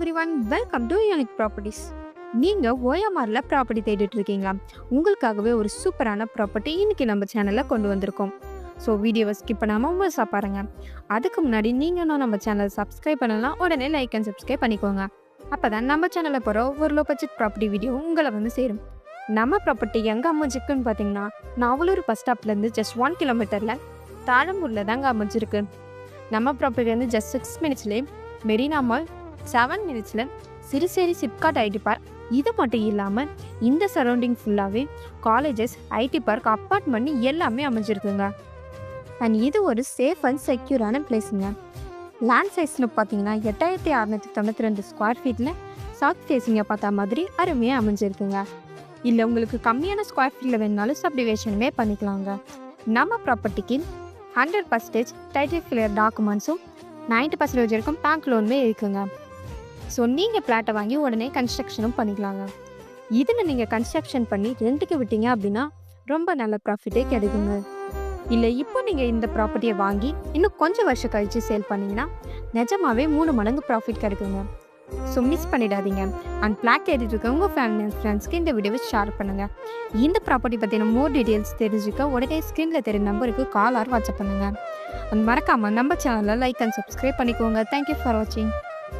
Everyone, welcome to unique properties. நீங்கள் ஓஎம்ஆரில் property தேடிட்டு இருக்கீங்களா? உங்களுக்காகவே ஒரு சூப்பரான ப்ராப்பர்ட்டி இன்றைக்கி நம்ம சேனலில் கொண்டு வந்திருக்கோம். ஸோ வீடியோவை ஸ்கிப் பண்ணாமல் முழுசாக பாருங்கள். அதுக்கு முன்னாடி நீங்களும் நம்ம சேனலை சப்ஸ்கிரைப் பண்ணலாம். உடனே லைக் அண்ட் சப்ஸ்கிரைப் பண்ணிக்கோங்க. அப்போ தான் நம்ம சேனலில் போகிற ஒவ்வொரு லோ பட்ஜெட் ப்ராப்பர்ட்டி வீடியோ உங்களை வந்து சேரும். நம்ம ப்ராப்பர்ட்டி எங்கே அமைஞ்சிருக்குன்னு பார்த்தீங்கன்னா, நாவலூர் பஸ் ஸ்டாப்லேருந்து ஜஸ்ட் 1 கிலோமீட்டரில் தாழம்பூரில் தாங்க அமைஞ்சிருக்கு. நம்ம ப்ராப்பர்ட்டி வந்து ஜஸ்ட் 6 மினிட்ஸ்லேயே மெரினா மால், 7 மினிட்ஸில் சிறுசேரி சிப்காட் ஐடி பார்க். இது மட்டும் இல்லாமல் இந்த சரௌண்டிங் ஃபுல்லாகவே காலேஜஸ், ஐடி பார்க், அப்பார்ட்மெண்ட் எல்லாமே அமைஞ்சிருக்குங்க. அண்ட் இது ஒரு சேஃப் அண்ட் செக்யூரான பிளேஸுங்க. லேண்ட் சைஸ்னு பார்த்தீங்கன்னா 8692 ஸ்கொயர் ஃபீட்டில் சவுத் ஃபேஸிங்கை பார்த்தா மாதிரி அருமையாக அமைஞ்சிருக்குங்க. இல்லை உங்களுக்கு கம்மியான ஸ்கொயர் ஃபீட்டில் வேணுனாலும் சப்டிவிஷனுமே பண்ணிக்கலாங்க. நம்ம ப்ராப்பர்ட்டிக்கு 100% டைட்டில் கிளியர் டாக்குமெண்ட்ஸும் 90% வரைக்கும் பேங்க் லோனுமே இருக்குங்க. ஸோ நீங்கள் ஃப்ளாட்டை வாங்கி உடனே கன்ஸ்ட்ரக்ஷனும் பண்ணிக்கலாங்க. இதில் நீங்கள் கன்ஸ்ட்ரக்ஷன் பண்ணி ரெண்ட்டுக்கு விட்டீங்க அப்படின்னா ரொம்ப நல்ல ப்ராஃபிட்டே கிடைக்குங்க. இல்லை இப்போ நீங்கள் இந்த ப்ராப்பர்ட்டியை வாங்கி இன்னும் கொஞ்சம் வருஷம் கழித்து சேல் பண்ணிங்கன்னா நிஜமாவே 3 மடங்கு ப்ராஃபிட் கிடைக்குங்க. ஸோ மிஸ் பண்ணிடாதீங்க. அண்ட் ஃப்ளாட் தேடிட்டு இருக்க உங்கள் ஃபேமிலி அண்ட் ஃப்ரெண்ட்ஸ்க்கு இந்த வீடியோவை ஷேர் பண்ணுங்கள். இந்த ப்ராப்பர்ட்டி பற்றின மோர் டீட்டெயில்ஸ் தெரிஞ்சுக்க உடனே ஸ்க்ரீனில் தெரியும் நம்பருக்கு கால் ஆர் வாட்ஸ்அப் பண்ணுங்கள். அண்ட் மறக்காமல் நம்ம சேனலை லைக் அண்ட் சப்ஸ்கிரைப் பண்ணிக்கோங்க. தேங்க்யூ ஃபார் வாட்சிங்.